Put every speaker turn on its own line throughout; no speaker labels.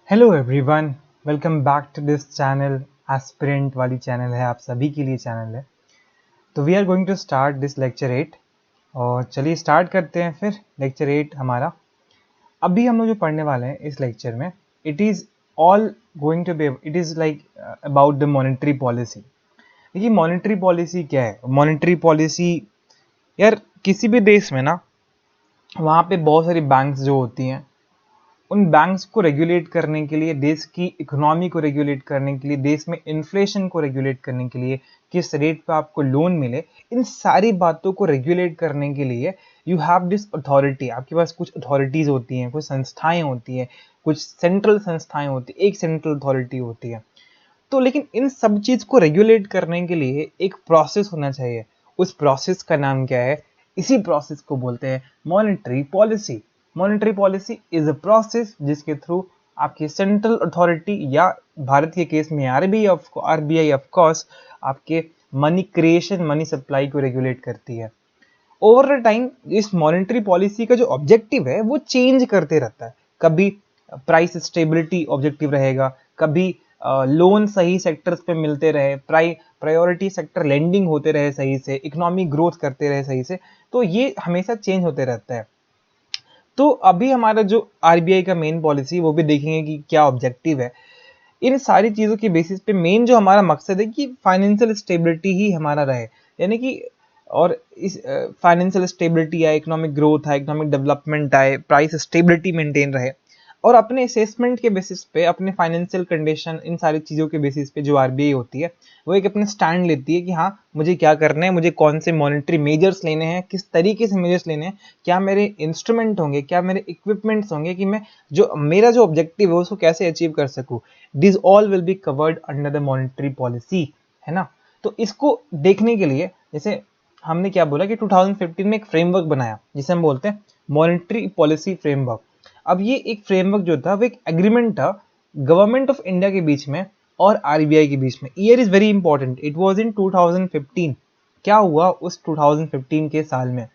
Hello everyone, welcome back to this channel. Aspirant वाली channel है, आप सभी के लिए चैनल है। तो we are going to start this lecture 8 और चलिए स्टार्ट करते हैं फिर लेक्चर 8 हमारा। अभी हम लोग जो पढ़ने वाले हैं इस लेक्चर में, it is all going to be, it is like about the monetary policy. देखिए मॉनेटरी पॉलिसी क्या है। मॉनेटरी पॉलिसी यार किसी भी देश में ना, वहाँ पे बहुत सारी बैंक्स जो होती हैं, उन बैंक्स को रेगुलेट करने के लिए, देश की इकोनॉमी को रेगुलेट करने के लिए, देश में इन्फ्लेशन को रेगुलेट करने के लिए, किस रेट पे आपको लोन मिले, इन सारी बातों को रेगुलेट करने के लिए यू हैव दिस अथॉरिटी। आपके पास कुछ अथॉरिटीज होती हैं, कुछ संस्थाएं होती हैं, कुछ सेंट्रल संस्थाएं होती हैं, एक सेंट्रल अथॉरिटी होती है। तो लेकिन इन सब चीज को रेगुलेट करने के लिए एक प्रोसेस होना चाहिए। उस प्रोसेस का नाम क्या है? इसी प्रोसेस को बोलते हैं monetary policy. Monetary policy is a process जिसके थ्रू आपकी सेंट्रल अथॉरिटी, या भारत के केस में आरबीआई ऑफ कोर्स, आपके मनी क्रिएशन, मनी सप्लाई को रेगुलेट करती है। ओवर द टाइम इस मॉनेटरी पॉलिसी का जो ऑब्जेक्टिव है वो चेंज करते रहता है। कभी प्राइस स्टेबिलिटी ऑब्जेक्टिव रहेगा, कभी लोन सही सेक्टर्स पे मिलते रहे, प्रायोरिटी सेक्टर लेंडिंग होते रहे सही से, इकोनॉमिक ग्रोथ करते रहे सही से। तो ये हमेशा चेंज होते रहता है। तो अभी हमारा जो आरबीआई का मेन पॉलिसी, वो भी देखेंगे कि क्या ऑब्जेक्टिव है। इन सारी चीजों के बेसिस पे मेन जो हमारा मकसद है कि फाइनेंशियल स्टेबिलिटी ही हमारा रहे, यानी कि और इस फाइनेंशियल स्टेबिलिटी आए, इकोनॉमिक ग्रोथ आए, इकोनॉमिक डेवलपमेंट आए, प्राइस स्टेबिलिटी मेंटेन रहे। और अपने असेसमेंट के बेसिस पे, अपने फाइनेंशियल कंडीशन, इन सारी चीज़ों के बेसिस पे जो आरबीआई होती है वो एक अपने स्टैंड लेती है कि हाँ मुझे क्या करना है, मुझे कौन से मॉनेटरी मेजर्स लेने हैं, किस तरीके से मेजर्स लेने हैं, क्या मेरे इंस्ट्रूमेंट होंगे, क्या मेरे इक्विपमेंट्स होंगे कि मैं जो मेरा जो ऑब्जेक्टिव है उसको कैसे अचीव कर सकूँ। This all will be covered under the monetary policy, है ना। तो इसको देखने के लिए जैसे हमने क्या बोला कि 2015 में एक फ्रेमवर्क बनाया जिसे हम बोलते हैं मॉनेटरी पॉलिसी फ्रेमवर्क। अब ये एक फ्रेमवर्क जो था वो एक एग्रीमेंट था गवर्नमेंट ऑफ इंडिया के बीच में और आरबीआई के बीच में। Year is very important, it was in 2015। क्या हुआ उस 2015 के साल में?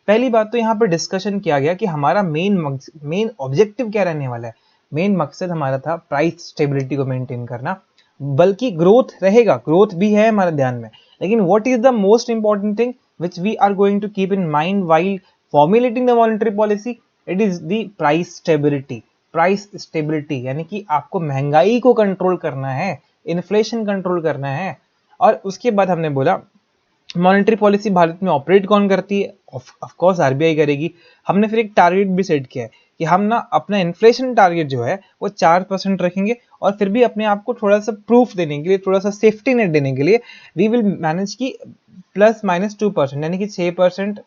पहली बात तो यहाँ पर डिस्कशन किया गया कि हमारा मेन ऑब्जेक्टिव क्या रहने वाला है। मेन मकसद हमारा था प्राइस स्टेबिलिटी को मेंटेन करना, बल्कि ग्रोथ रहेगा, ग्रोथ भी है हमारे ध्यान में, लेकिन what is the most important thing which we are going to keep in mind while formulating the monetary policy? It is the price stability. Price stability यानी कि आपको महंगाई को कंट्रोल करना है, इन्फ्लेशन कंट्रोल करना है। और उसके बाद हमने बोला मॉनेटरी पॉलिसी भारत में ऑपरेट कौन करती है? ऑफ कोर्स आरबीआई करेगी। हमने फिर एक टारगेट भी सेट किया है कि हम ना अपना इन्फ्लेशन टारगेट जो है वो 4% रखेंगे, और फिर भी अपने आप को थोड़ा सा प्रूफ देने के लिए, थोड़ा सा सेफ्टी नेट देने के लिए वी विल मैनेज की +-2%, यानी कि 6%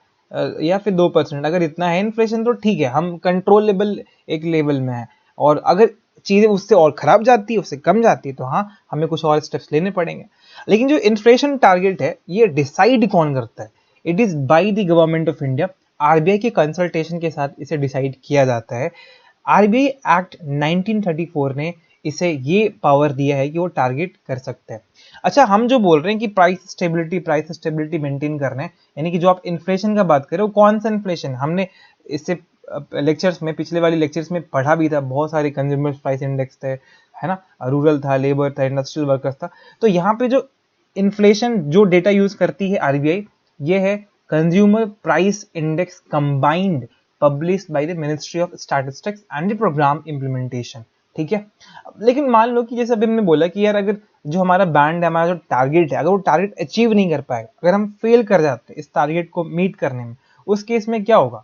या फिर 2%। अगर इतना है इन्फ्लेशन तो ठीक है, हम कंट्रोलेबल एक लेवल में है। और अगर चीजें उससे और खराब जाती है, उससे कम जाती है, तो हाँ हमें कुछ और स्टेप्स लेने पड़ेंगे। लेकिन जो इन्फ्लेशन टारगेट है ये डिसाइड कौन करता है? It is by the government of India. RBI के कंसल्टेशन के साथ इसे डिसाइड किया जाता है। आरबीआई एक्ट 1934 ने इसे ये पावर दिया है कि वो टारगेट कर सकते हैं। अच्छा, हम जो बोल रहे हैं कि प्राइस स्टेबिलिटी मेंटेन करना है, यानी कि जो आप इन्फ्लेशन का बात कर रहे हो, कौन सा इन्फ्लेशन? हमने इससे लेक्चर्स में, पिछले वाली लेक्चर्स में पढ़ा भी था, बहुत सारे कंज्यूमर प्राइस इंडेक्स थे, है ना, रूरल था, लेबर था, इंडस्ट्रियल वर्कर्स था। तो यहाँ पे जो इन्फ्लेशन जो डेटा यूज करती है आरबीआई, ये है consumer price index combined, published by the ministry of statistics and the programme implementation. ठीक है। लेकिन मान लो कि जैसे अभी हमने बोला कि यार अगर जो हमारा बैंड है, हमारा जो टारगेट है, अगर वो टारगेट अचीव नहीं कर पाएगा, अगर हम फेल कर जाते हैं इस टारगेट को मीट करने में, उस केस में क्या होगा?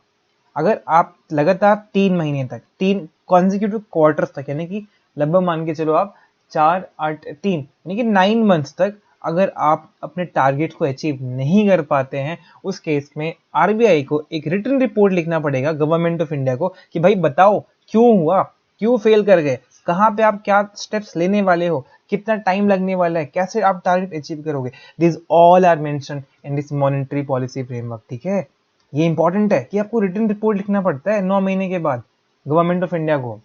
अगर आप लगातार 3 महीने तक, 3 कॉन्जिक्यूटिव क्वार्टर्स तक, यानी कि लगभग मान के चलो आप 4, 8, 3 यानी कि 9 मंथ्स तक अगर आप अपने टारगेट को अचीव नहीं कर पाते हैं, उस केस में आरबीआई को एक रिटन रिपोर्ट लिखना पड़ेगा गवर्नमेंट ऑफ इंडिया को कि भाई बताओ क्यों हुआ, क्यों फेल कर गए, कहाँ पे आप क्या स्टेप्स लेने वाले हो, कितना टाइम लगने वाला है, कैसे आप टारगेट अचीव करोगे। This all are mention in this monetary policy framework. ठीक है, ये इंपॉर्टेंट है कि आपको रिटन रिपोर्ट लिखना पड़ता है 9 महीने के बाद गवर्नमेंट ऑफ इंडिया को।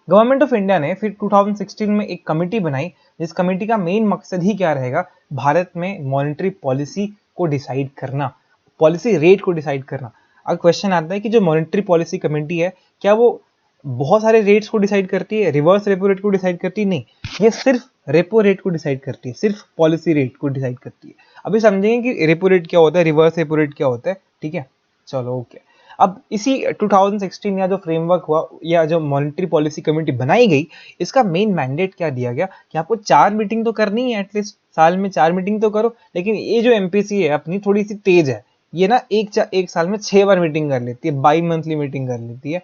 गवर्नमेंट ऑफ इंडिया ने फिर 2016 में एक कमेटी बनाई, जिस कमेटी का मेन मकसद ही क्या रहेगा? भारत में मॉनेटरी पॉलिसी को डिसाइड करना, पॉलिसी रेट को डिसाइड करना। अब क्वेश्चन आता है कि जो मॉनेटरी पॉलिसी कमेटी है, क्या वो बहुत सारे रेट्स को डिसाइड करती है, रिवर्स रेपो रेट को डिसाइड करती है, नहीं, ये सिर्फ रेपो रेट को डिसाइड करती है, सिर्फ पॉलिसी रेट को डिसाइड करती है। अभी समझेंगे कि रेपो रेट क्या होता है, रिवर्स रेपो रेट क्या होता है, ठीक है। चलो ओके, अब इसी 2016 या जो फ्रेमवर्क हुआ या जो मॉनेटरी पॉलिसी कमेटी बनाई गई, इसका मेन मैंडेट क्या दिया गया कि आपको 4 मीटिंग तो करनी है, एटलीस्ट साल में 4 मीटिंग तो करो। लेकिन ये जो एमपीसी है अपनी थोड़ी सी तेज है, ये ना एक साल में 6 बार मीटिंग कर लेती है, बाई मंथली मीटिंग कर लेती है,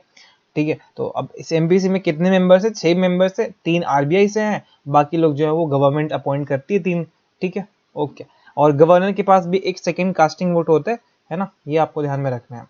ठीक है। तो अब इस एमपीसी में कितने मेंबर्स है, 6 मेंबर्स है, 3 आरबीआई से हैं, बाकी लोग जो है वो गवर्नमेंट अपॉइंट करती है 3, ठीक है ओके। और गवर्नर के पास भी एक सेकंड कास्टिंग वोट होता है ना, ये आपको ध्यान में रखना है।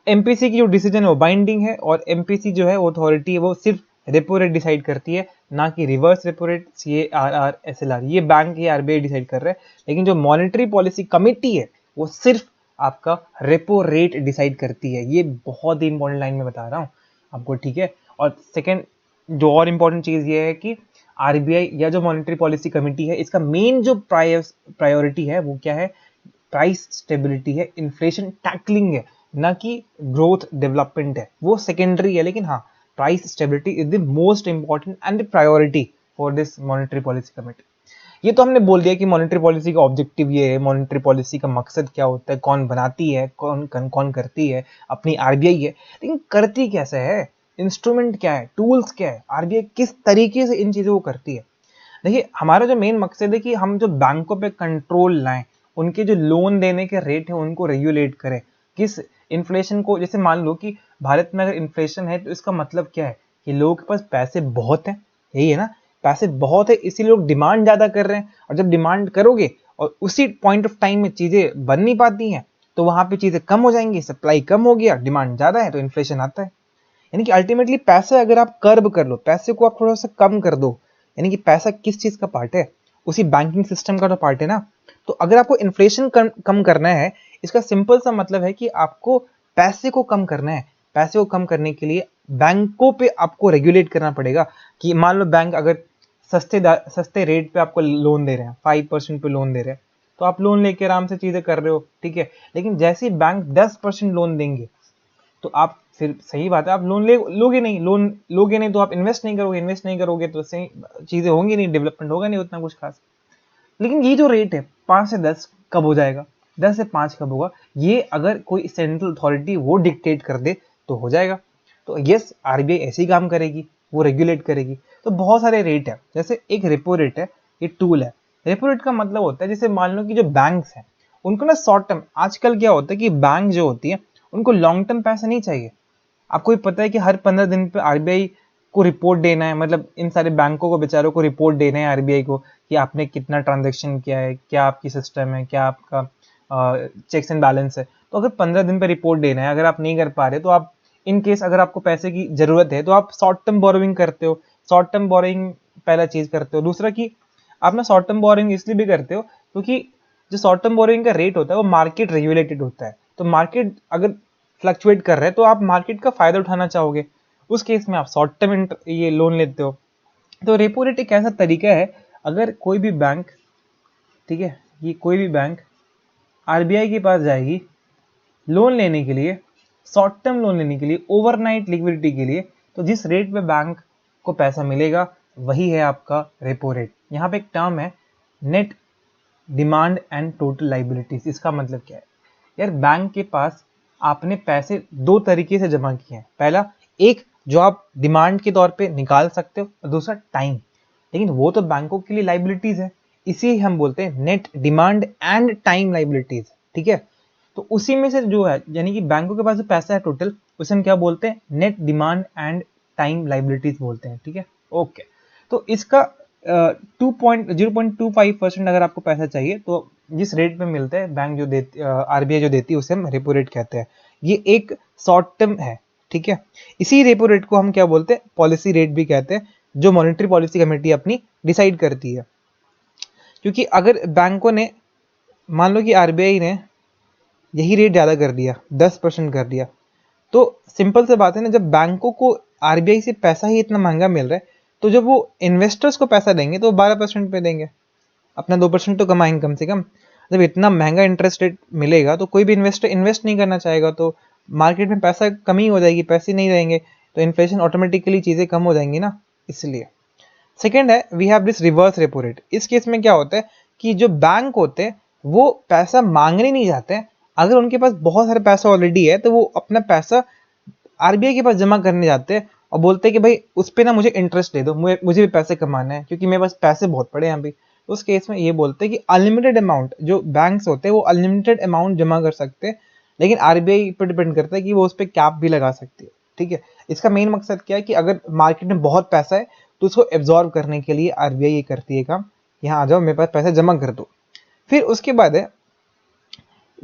एमपीसी की जो डिसीजन है वो बाइंडिंग है, और एमपीसी जो है अथॉरिटी है वो सिर्फ रेपो रेट डिसाइड करती है, ना कि रिवर्स रेपो रेट, सीएआरआर, एसएलआर, ये बैंक या आरबीआई डिसाइड कर रहा है। लेकिन जो मॉनेटरी पॉलिसी कमेटी है वो सिर्फ आपका रेपो रेट डिसाइड करती है। ये बहुत ही इंपॉर्टेंट लाइन में बता रहा हूँ आपको, ठीक है। और सेकेंड जो और इम्पोर्टेंट चीज ये है कि आरबीआई या जो मॉनेटरी पॉलिसी कमेटी है, इसका मेन जो प्रायोरिटी है वो क्या है, प्राइस स्टेबिलिटी है, इन्फ्लेशन टैकलिंग है, ना कि ग्रोथ डेवलपमेंट है, वो सेकेंडरी है। लेकिन हाँ, price stability is the most important and the priority for this monetary policy committee. ये तो हमने बोल दिया कि मॉनेटरी पॉलिसी का ऑब्जेक्टिव ये है, मॉनेटरी पॉलिसी का मकसद क्या होता है, कौन बनाती है, कौन करती है, अपनी आरबीआई है। लेकिन करती कैसे है, इंस्ट्रूमेंट क्या है, टूल्स क्या है, आरबीआई किस तरीके से इन चीजों को करती है। देखिए, हमारा जो मेन मकसद है कि हम जो बैंकों पे कंट्रोल लाएं, उनके जो लोन देने के रेट है उनको रेगुलेट करें, किस इन्फ्लेशन को, जैसे मान लो कि भारत में अगर इन्फ्लेशन है तो इसका मतलब क्या है कि लोगों के पास पैसे बहुत हैं, यही है ना, पैसे बहुत है इसीलिए लोग डिमांड ज्यादा कर रहे हैं। और जब डिमांड करोगे और उसी पॉइंट ऑफ टाइम में चीजें बन नहीं पाती हैं, तो वहां पे चीजें कम हो जाएंगी, सप्लाई कम हो गया, डिमांड ज्यादा है, तो इन्फ्लेशन आता है। यानी कि अल्टीमेटली पैसे अगर आप कर्ब कर लो, पैसे को आप थोड़ा सा कम कर दो, यानी कि पैसा किस चीज का पार्ट है, उसी बैंकिंग सिस्टम का तो पार्ट है ना। तो अगर आपको इन्फ्लेशन कम करना है, इसका सिंपल सा मतलब है कि आपको पैसे को कम करना है। पैसे को कम करने के लिए बैंकों पे आपको रेगुलेट करना पड़ेगा। कि मान लो बैंक अगर सस्ते रेट पे आपको लोन दे रहे हैं, 5% पे लोन दे रहे हैं, तो आप लोन लेके आराम से चीजें कर रहे हो, ठीक है। लेकिन जैसे ही बैंक 10% लोन देंगे, तो आप फिर सही बात है, आप लोन लोगे नहीं, लोन लोगे नहीं तो आप इन्वेस्ट नहीं करोगे, इन्वेस्ट नहीं करोगे तो सही चीजें होंगी नहीं, डेवलपमेंट होगा नहीं उतना कुछ खास। लेकिन ये जो रेट है 5 से 10 कब हो जाएगा, 10 से 5 कब होगा, ये अगर कोई सेंट्रल अथॉरिटी वो डिक्टेट कर दे तो हो जाएगा। तो यस, आरबीआई ऐसे ही काम करेगी, वो रेगुलेट करेगी। तो बहुत सारे रेट है, जैसे एक रेपो रेट है, ये टूल है। रेपो रेट का मतलब होता है, जैसे मान लो कि जो बैंक्स हैं उनको ना शॉर्ट टर्म, आजकल क्या होता है कि बैंक जो होती है उनको लॉन्ग टर्म पैसा नहीं चाहिए। आपको भी पता है कि हर 15 दिन पे आरबीआई को रिपोर्ट देना है, मतलब इन सारे बैंकों को बेचारों को रिपोर्ट देना है आरबीआई को कि आपने कितना ट्रांजैक्शन किया है, क्या आपकी सिस्टम है, क्या आपका चेक्स एंड बैलेंस है। तो अगर 15 दिन पे रिपोर्ट देना है, अगर आप नहीं कर पा रहे तो आप इन केस अगर आपको पैसे की जरूरत है तो आप शॉर्ट टर्म बोरोइंग करते हो। शॉर्ट टर्म बोरोइंग पहला चीज करते हो। दूसरा कि आप ना शॉर्ट टर्म बोरोइंग इसलिए भी करते हो क्योंकि जो शॉर्ट टर्म बोरोइंग का रेट होता है वो मार्केट रेगुलेटेड होता है। तो मार्केट अगर फ्लक्चुएट कर रहे हैं तो आप मार्केट का फायदा उठाना चाहोगे, उस केस में आप शॉर्ट टर्म ये लोन लेते हो। तो रेपो रेट एक ऐसा तरीका है, अगर कोई भी बैंक, ठीक है, ये कोई भी बैंक आरबीआई के पास जाएगी लोन लेने के लिए, शॉर्ट टर्म लोन लेने के लिए, ओवरनाइट लिक्विडिटी के लिए, तो जिस रेट पे बैंक को पैसा मिलेगा वही है आपका रेपो रेट। यहाँ पे एक टर्म है net demand and total liabilities. इसका मतलब क्या है यार, बैंक के पास आपने पैसे दो तरीके से जमा किए हैं। पहला, एक जो आप डिमांड के तौर पे निकाल सकते हो, और दूसरा टाइम। लेकिन वो तो बैंकों के लिए लाइबिलिटीज है, इसी हम बोलते हैं net demand and time liabilities, ठीक है। तो उसी में से जो है, यानी कि बैंकों के पास जो पैसा है टोटल, उसे हम क्या बोलते हैं, net demand and time liabilities बोलते हैं, ठीक है ओके। तो इसका 0.25% अगर आपको पैसा चाहिए तो जिस रेट पे मिलता है, बैंक जो देती, आरबीआई जो देती है, उसे हम रेपो रेट कहते हैं। ये एक शॉर्ट टर्म है, ठीक है। इसी रेपो रेट को हम क्या बोलते हैं, पॉलिसी रेट भी कहते हैं, जो मॉनेटरी पॉलिसी कमेटी अपनी डिसाइड करती है। क्योंकि अगर बैंकों ने, मान लो कि आरबीआई ने यही रेट ज्यादा कर दिया, 10% कर दिया, तो सिंपल से बात है ना, जब बैंकों को आरबीआई से पैसा ही इतना महंगा मिल रहा है, तो जब वो इन्वेस्टर्स को पैसा देंगे तो 12% पे देंगे, अपना 2% तो कमाएंगे कम से कम। जब इतना महंगा इंटरेस्ट रेट मिलेगा तो कोई भी इन्वेस्टर इन्वेस्ट नहीं करना चाहेगा, तो मार्केट में पैसा कमी हो जाएगी, पैसे नहीं रहेंगे तो इन्फ्लेशन ऑटोमेटिकली चीज़ें कम हो जाएंगी ना, इसलिए। सेकेंड है we have this reverse repo rate. इस केस में क्या होता है कि जो बैंक होते हैं वो पैसा मांगने नहीं जाते हैं, अगर उनके पास बहुत सारा पैसा ऑलरेडी है तो वो अपना पैसा आरबीआई के पास जमा करने जाते हैं और बोलते हैं कि भाई उस पर ना मुझे इंटरेस्ट दे दो, मुझे भी पैसे कमाना है क्योंकि मेरे पास पैसे बहुत पड़े हैं अभी। उस केस में ये बोलते हैं कि अनलिमिटेड अमाउंट, जो बैंक्स होते हैं वो अनलिमिटेड अमाउंट जमा कर सकते हैं, लेकिन आरबीआई पर डिपेंड करता है कि वो उस पर कैप भी लगा सकती है। ठीक है, इसका मेन मकसद क्या है कि अगर मार्केट में बहुत पैसा है तो उसको एब्जॉर्ब करने के लिए आरबीआई ये करती है काम, यहाँ आ जाओ मेरे पास पैसा जमा कर दो। फिर उसके बाद है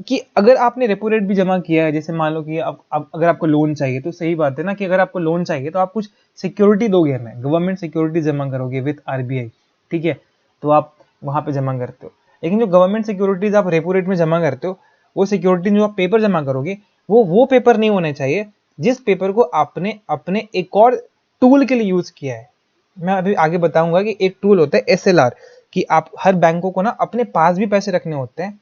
कि अगर आपने रेपो रेट भी जमा किया है, जैसे मान लो कि अगर आपको लोन चाहिए तो सही बात है ना कि अगर आपको लोन चाहिए तो आप कुछ सिक्योरिटी दोगे, हमें गवर्नमेंट सिक्योरिटी जमा करोगे विद आरबीआई, ठीक है, तो आप वहां पे जमा करते हो। लेकिन जो गवर्नमेंट सिक्योरिटीज आप रेपो रेट में जमा करते हो, वो सिक्योरिटी जो आप पेपर जमा करोगे वो पेपर नहीं होने चाहिए जिस पेपर को आपने अपने एक और टूल के लिए यूज किया है। मैं अभी आगे बताऊंगा कि एक टूल होता है एसएलआर, कि आप हर बैंकों को ना अपने पास भी पैसे रखने होते हैं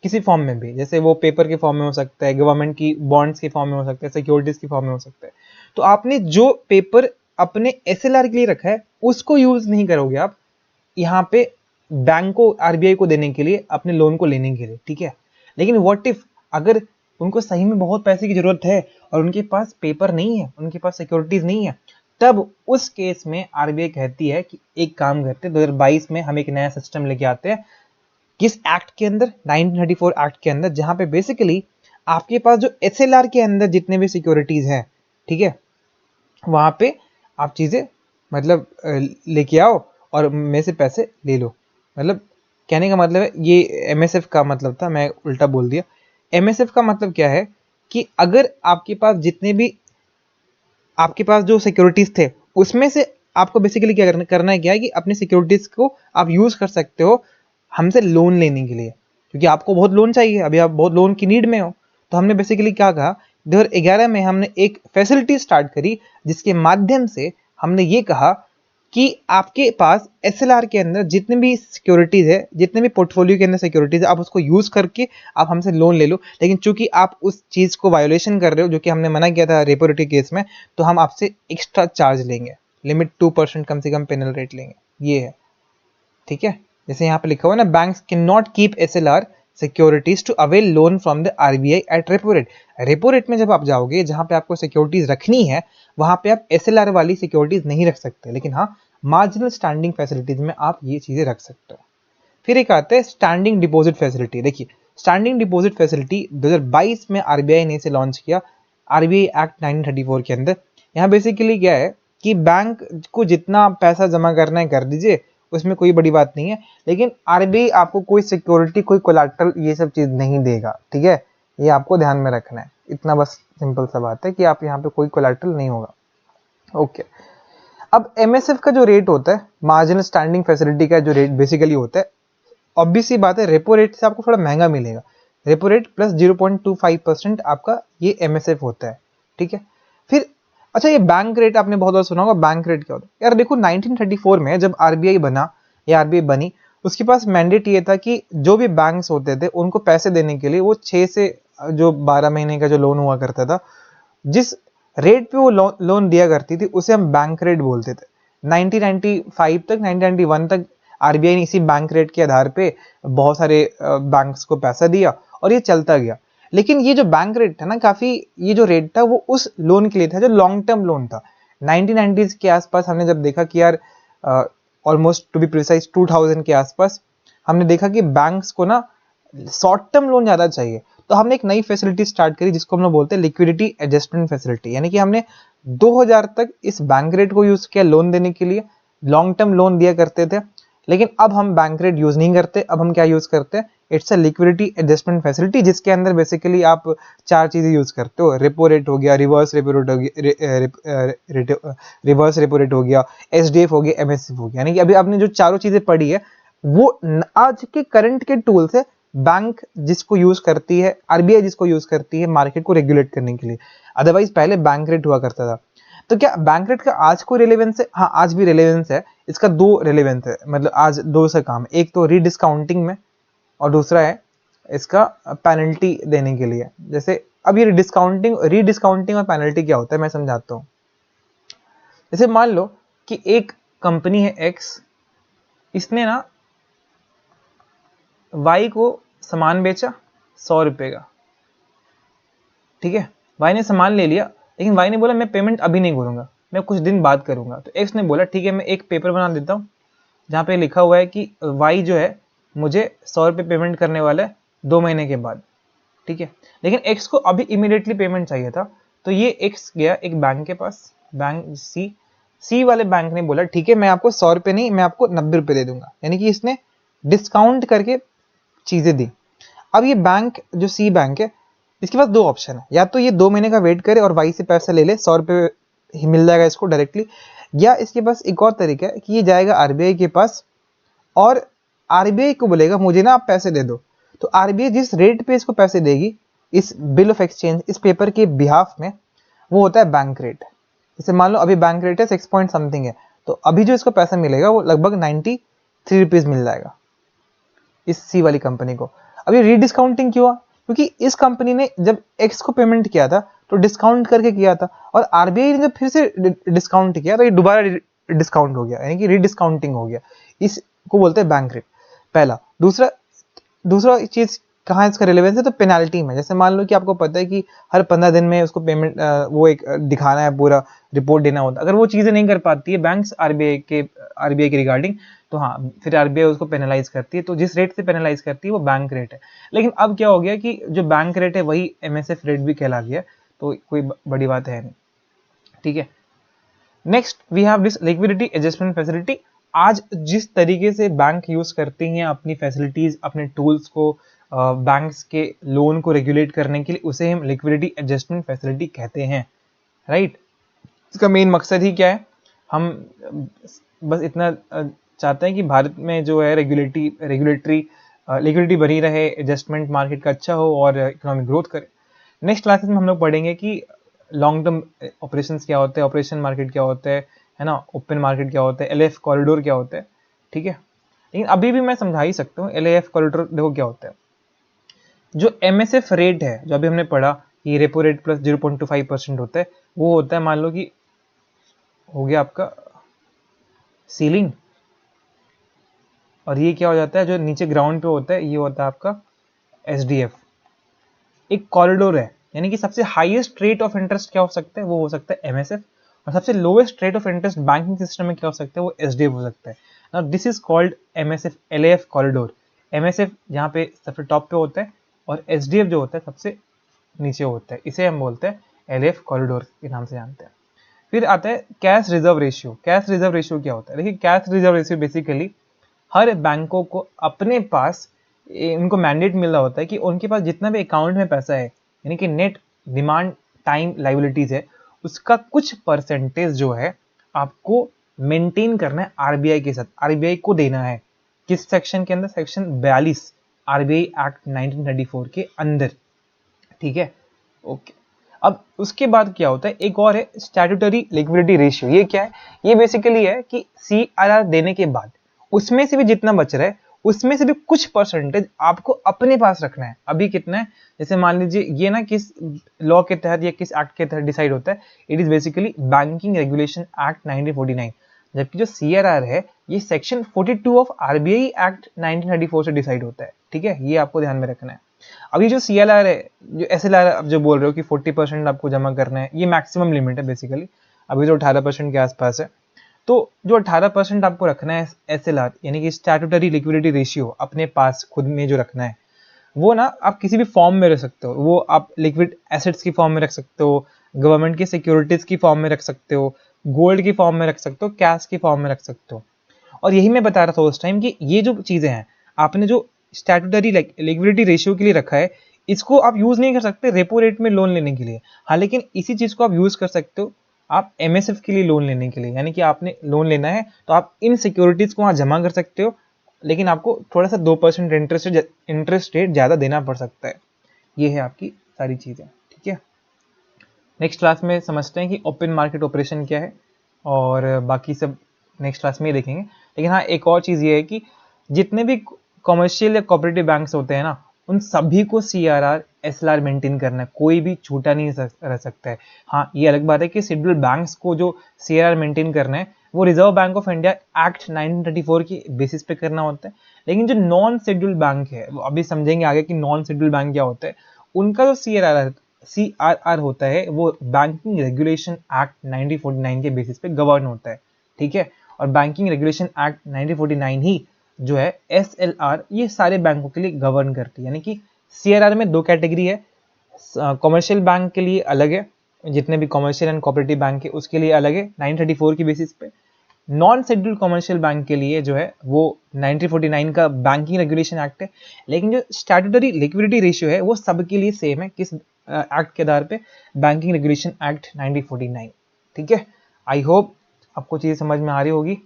किसी फॉर्म में भी, जैसे वो पेपर के फॉर्म में हो सकता है, गवर्नमेंट की बॉन्ड्स के फॉर्म में हो सकता है, सिक्योरिटीज के फॉर्म में हो सकता है। तो आपने जो पेपर अपने एसएलआर के लिए रखा है उसको यूज नहीं करोगे आप यहाँ पे बैंक को, आरबीआई को देने के लिए, अपने लोन को लेने के लिए, ठीक है। लेकिन व्हाट इफ अगर उनको सही में बहुत पैसे की जरूरत है और उनके पास पेपर नहीं है, उनके पास सिक्योरिटीज नहीं है, तब उस केस में आरबीआई कहती है कि एक काम करते हैं, 2022 में हम एक नया सिस्टम लेके आते हैं। किस एक्ट के अंदर? 1934 एक्ट के अंदर, जहां पे बेसिकली आपके पास जो एसएलआर के अंदर जितने भी सिक्योरिटीज हैं, ठीक है, वहां पे आप चीजें मतलब लेके आओ और मेरे से पैसे ले लो। मतलब कहने का मतलब है, ये एमएसएफ का मतलब था, मैं उल्टा बोल दिया। एमएसएफ का मतलब क्या है कि अगर आपके पास जितने भी आपके पास जो सिक्योरिटीज थे उसमें से आपको बेसिकली क्या करना है, क्या है कि अपनी सिक्योरिटीज को आप यूज कर सकते हो हमसे लोन लेने के लिए, क्योंकि आपको बहुत लोन चाहिए, अभी आप बहुत लोन की नीड में हो। तो हमने बेसिकली क्या कहा, 2011 में हमने एक फैसिलिटी स्टार्ट करी जिसके माध्यम से हमने ये कहा कि आपके पास एसएलआर के अंदर जितने भी सिक्योरिटीज है, जितने भी पोर्टफोलियो के अंदर सिक्योरिटीज है, आप उसको यूज करके आप हमसे लोन ले लो। लेकिन चूंकि आप उस चीज को वायोलेशन कर रहे हो, जो कि हमने मना किया था रेपो रेट के केस में, तो हम आपसे एक्स्ट्रा चार्ज लेंगे, लिमिट 2% कम से कम पेनल रेट लेंगे, ये है। ठीक है, जैसे यहाँ पे लिखा हुआ है ना, banks can not keep SLR securities to avail loan from the RBI at repo rate. Repo rate में जब आप जाओगे, जहां पे आपको सिक्योरिटीज रखनी है, वहां पे आप एसएलआर वाली सिक्योरिटीज नहीं रख सकते, लेकिन हाँ मार्जिनल स्टैंडिंग फैसिलिटीज में आप ये चीजें रख सकते हो। फिर एक आता है स्टैंडिंग डिपॉजिट फैसिलिटी। देखिए, स्टैंडिंग डिपॉजिट फैसिलिटी 2022 में आरबीआई ने इसे लॉन्च किया, आरबीआई एक्ट 1934 के अंदर। यहाँ बेसिकली क्या है कि बैंक को जितना पैसा जमा करना है कर दीजिए, उसमें कोई बड़ी बात नहीं है, लेकिन आरबीआई आपको कोई सिक्योरिटी, कोई कोलैटरल, ये सब चीज नहीं देगा, ठीक है, ये आपको ध्यान में रखना है। इतना बस सिंपल सा बात है कि आप यहाँ पे कोई कोलैटरल नहीं होगा। ओके, अब एमएसएफ का जो रेट होता है, मार्जिनल स्टैंडिंग फैसिलिटी का जो रेट बेसिकली होता है, ऑब्वियस सी बात है रेपो रेट से आपको थोड़ा महंगा मिलेगा। रेपो रेट प्लस 0.25% आपका ये एमएसएफ होता है, ठीक है। फिर अच्छा, ये बैंक रेट आपने बहुत बार सुना होगा, बैंक रेट क्या होता है यार। देखो 1934 में जब आरबीआई बना या आरबीआई बनी, उसके पास मैंडेट ये था कि जो भी बैंक्स होते थे उनको पैसे देने के लिए वो 6 से जो 12 महीने का जो लोन हुआ करता था, जिस रेट पे वो लोन दिया करती थी उसे हम बैंक रेट बोलते थे। 1995 तक, 1991 तक आरबीआई ने इसी बैंक रेट के आधार पे बहुत सारे बैंक्स को पैसा दिया और ये चलता गया। लेकिन ये जो बैंक रेट था ना, काफी, ये जो रेट था वो उस लोन के लिए था जो लॉन्ग टर्म लोन था। 1990s के आसपास हमने जब देखा कि यार ऑलमोस्ट टू बी प्रिसाइज 2000 के आसपास हमने देखा कि बैंक्स को ना शॉर्ट टर्म लोन ज्यादा चाहिए, तो हमने एक नई फैसिलिटी स्टार्ट करी जिसको हम लोग बोलते हैं लिक्विडिटी एडजस्टमेंट फैसिलिटी। यानी कि हमने 2000 तक इस बैंक रेट को यूज किया लोन देने के लिए, लॉन्ग टर्म लोन दिया करते थे। लेकिन अब हम बैंक रेट यूज नहीं करते, अब हम क्या यूज करते हैं, it's a liquidity adjustment facility, जिसके अंदर बेसिकली आप 4 चीजें यूज करते हो। रेपो रेट हो गया, रिवर्स रेपो रेट हो गया, रिवर्स रेपो रेट हो गया, एसडीएफ हो गया, एमएसएफ हो गया। यानी कि अभी आपने जो चारों चीजें पढ़ी है वो आज के करंट के टूल से बैंक जिसको यूज करती है, आरबीआई जिसको यूज करती है मार्केट को रेगुलेट करने के लिए। अदरवाइज पहले बैंक रेट हुआ करता था। तो क्या बैंक रेट का आज कोई रिलेवेंस है? हाँ, आज भी रिलेवेंस है। इसका 2 रिलेवेंस है, मतलब आज 2 से काम है। एक तो रीडिस्काउंटिंग में और दूसरा है इसका पेनल्टी देने के लिए। जैसे अब ये रीडिस्काउंटिंग और पेनल्टी क्या होता है मैं समझाता हूँ। जैसे मान लो कि एक कंपनी है एक्स, इसने ना वाई को सामान बेचा 100 रुपये का, ठीक है, वाई ने सामान ले लिया, लेकिन वाई ने बोला मैं पेमेंट अभी नहीं करूंगा, मैं कुछ दिन बाद करूंगा। तो एक्स ने बोला ठीक है मैं एक पेपर बना देता हूँ जहाँ पे लिखा हुआ है कि वाई जो है मुझे 100 रुपये पेमेंट करने वाला है 2 महीने के बाद, ठीक है। लेकिन एक्स को अभी इमीडिएटली पेमेंट चाहिए था, तो ये एक्स गया एक बैंक के पास, बैंक सी वाले बैंक ने बोला ठीक है मैं आपको 100 रुपये नहीं, मैं आपको 90 रुपये दे दूंगा, यानी कि इसने डिस्काउंट करके चीजें दी। अब ये बैंक जो सी बैंक है, इसके पास 2 ऑप्शन है, या तो ये 2 महीने का वेट करे और वाई से पैसा ले ले, 100 रुपये ही मिल जाएगा इसको डायरेक्टली, या इसके पास एक और तरीका है कि ये जाएगा आरबीआई के पास और आरबीआई को बोलेगा मुझे ना आप पैसे दे दो। तो आरबीआई जिस रेट पे इसको पैसे देगी इस बिल ऑफ एक्सचेंज, इस पेपर के बिहाफ में, वो होता है बैंक रेट। जैसे मान लो अभी बैंक रेट है 6 पॉइंट समथिंग है, तो अभी जो इसको पैसा मिलेगा वो लगभग 93 रुपीज मिल जाएगा इस सी वाली कंपनी को। अभी रीडिस्काउंटिंग क्यों हुआ? क्योंकि इस कंपनी ने जब एक्स को पेमेंट किया था तो डिस्काउंट करके किया था, और आरबीआई ने जब फिर से डिस्काउंट किया तो ये दोबारा डिस्काउंट हो गया, यानी कि रीडिस्काउंटिंग हो गया। इसको बोलते हैं बैंक रेट, पहला। दूसरा चीज कहाँ इसका रिलेवेंस है, तो पेनाल्टी में। जैसे मान लो कि आपको पता है कि हर 15 दिन में उसको पेमेंट वो एक दिखाना है, पूरा रिपोर्ट देना होता है। अगर वो चीजें नहीं कर पाती है बैंक्स आरबीआई के रिगार्डिंग, तो हाँ फिर आरबीआई उसको पेनलाइज करती है। तो जिस रेट से पेनलाइज करती है वो बैंक रेट है। लेकिन अब क्या हो गया कि जो बैंक रेट है वही एमएसएफ रेट भी कहला गया, तो कोई बड़ी बात है नहीं, ठीक है। Next we have this liquidity adjustment facility. आज जिस तरीके से बैंक यूज करती हैं अपनी फैसिलिटीज, अपने टूल्स को, बैंक्स के लोन को रेगुलेट करने के लिए, उसे हम लिक्विडिटी एडजस्टमेंट फैसिलिटी कहते हैं, राइट। इसका मेन मकसद ही क्या है, हम बस इतना चाहते हैं कि भारत में जो है रेगुलेटरी लिक्विडिटी बनी रहे, एडजस्टमेंट मार्केट का अच्छा हो और इकोनॉमिक ग्रोथ करे। नेक्स्ट क्लासेस में हम लोग पढ़ेंगे कि लॉन्ग टर्म ऑपरेशंस क्या होते हैं, ऑपरेशन मार्केट क्या होता है ना, ओपन मार्केट क्या होता है, एलएएफ कॉरिडोर क्या होता है, ठीक है। लेकिन अभी भी मैं समझा ही सकता हूँ एलएएफ कॉरिडोर देखो क्या होता है। जो एमएसएफ रेट है जो अभी हमने पढ़ा कि रेपो रेट प्लस 0.25% होता है, वो होता है मान लो कि हो गया आपका सीलिंग, और ये क्या हो जाता है जो नीचे ग्राउंड पे होता है ये होता है आपका एसडीएफ। एक कॉरिडोर है, यानी कि सबसे हाईएस्ट रेट ऑफ इंटरेस्ट क्या हो सकता है, वो हो सकता है एमएसएफ, और सबसे lowest rate of interest banking system में क्या हो सकता है, वो एसडीएफ हो सकता है। Now this is called MSF LAF corridor. MSF यहाँ पे सबसे टॉप पे होता है और एसडीएफ जो होता है सबसे नीचे होता है, इसे हम बोलते हैं एलएएफ कॉरिडोर के नाम से जानते हैं। फिर आता है cash reserve ratio. Cash reserve ratio क्या होता है, देखिए कैश रिजर्व रेशियो बेसिकली हर बैंकों को अपने पास उनको मैंडेट मिल रहा होता है कि उनके पास जितना भी अकाउंट में पैसा है, यानी कि नेट डिमांड टाइम लाइबिलिटीज है, उसका कुछ परसेंटेज जो है आपको मेंटेन करना है आरबीआई के साथ, आरबीआई को देना है। किस सेक्शन के अंदर, सेक्शन 42 आरबीआई एक्ट 1934 के अंदर, ठीक है, ओके। अब उसके बाद क्या होता है, एक और है स्टैट्यूटरी लिक्विडिटी रेशियो। ये क्या है, ये बेसिकली है कि सीआरआर देने के बाद उसमें से भी जितना बच रहा है उसमें से भी कुछ परसेंटेज आपको अपने पास रखना है। अभी कितना है, जैसे मान लीजिए ये ना किस लॉ के तहत या किस एक्ट के तहत डिसाइड होता है, it is basically banking regulation act 1949, जबकि जो सीआरआर है ये सेक्शन 42 ऑफ आरबीआई एक्ट 1934 से डिसाइड होता है, ठीक है, ये आपको ध्यान में रखना है। अभी जो सीएलआर है, जो एसएलआर आप जो बोल रहे हो कि 40% आपको जमा करना है, ये मैक्सिमम लिमिट है बेसिकली, अभी जो 18% के आसपास है। तो जो 18% आपको रखना है एसएलआर, यानी कि स्टैट्यूटरी लिक्विडिटी रेशियो, अपने पास खुद में जो रखना है, वो ना आप किसी भी फॉर्म में रख सकते हो। वो आप लिक्विड एसेट्स की फॉर्म में रख सकते हो, गवर्नमेंट की सिक्योरिटीज की फॉर्म में रख सकते हो, गोल्ड की फॉर्म में रख सकते हो, कैश की फॉर्म में रख सकते हो। और यही मैं बता रहा था उस टाइम कि ये जो चीजें हैं, आपने जो स्टैट्यूटरी लिक्विडिटी रेशियो के लिए रखा है, इसको आप यूज नहीं कर सकते रेपो रेट में लोन लेने के लिए। हाँ, लेकिन इसी चीज को आप यूज कर सकते हो आप एमएसएफ के लिए लोन लेने के लिए, यानी कि आपने लोन लेना है तो आप इन सिक्योरिटीज को वहां जमा कर सकते हो, लेकिन आपको थोड़ा सा 2% इंटरेस्ट रेट ज्यादा देना पड़ सकता है। ये है आपकी सारी चीजें, ठीक है। नेक्स्ट क्लास में समझते हैं कि ओपन मार्केट ऑपरेशन क्या है, और बाकी सब नेक्स्ट क्लास में ही देखेंगे। लेकिन हाँ, एक और चीज़ ये है कि जितने भी कॉमर्शियल या कोऑपरेटिव बैंक्स होते हैं ना, उन सभी को CRR SLR मेंटेन करना है, कोई भी छूटा नहीं रह सकता है। हाँ, ये अलग बात है कि शेड्यूल्ड बैंक्स को जो CRR मेंटेन करना है वो reserve bank of India act 1934 की बेसिस पे करना होता है। लेकिन जो नॉन शेड्यूल्ड बैंक है, वो अभी समझेंगे आगे कि नॉन शेड्यूल्ड बैंक क्या होता है, उनका जो CRR होता है वो बैंकिंग रेगुलेशन एक्ट 1949 के बेसिस पे गवर्न होता है, ठीक है। और बैंकिंग रेगुलेशन एक्ट 1949 ही जो है SLR ये सारे बैंकों के लिए गवर्न करती है। यानी कि CRR में दो कैटेगरी है, कमर्शियल बैंक के लिए अलग है, जितने भी कमर्शियल एंड कोऑपरेटिव बैंक है उसके लिए अलग है 934 की बेसिस पे। नॉन शेड्यूल्ड कमर्शियल बैंक के लिए जो है वो 1949 का बैंकिंग रेगुलेशन एक्ट है। लेकिन जो स्टैट्यूटरी लिक्विडिटी रेशियो है वो सबके लिए सेम है, किस एक्ट के आधार पे, बैंकिंग रेगुलेशन एक्ट 1949, ठीक है। आई होप आपको चीज़ समझ में आ रही होगी।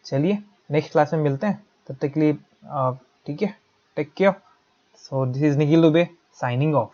चलिए नेक्स्ट क्लास में मिलते हैं, तब तक के लिए ठीक है, take care. So this is Nikhil Dubey signing of.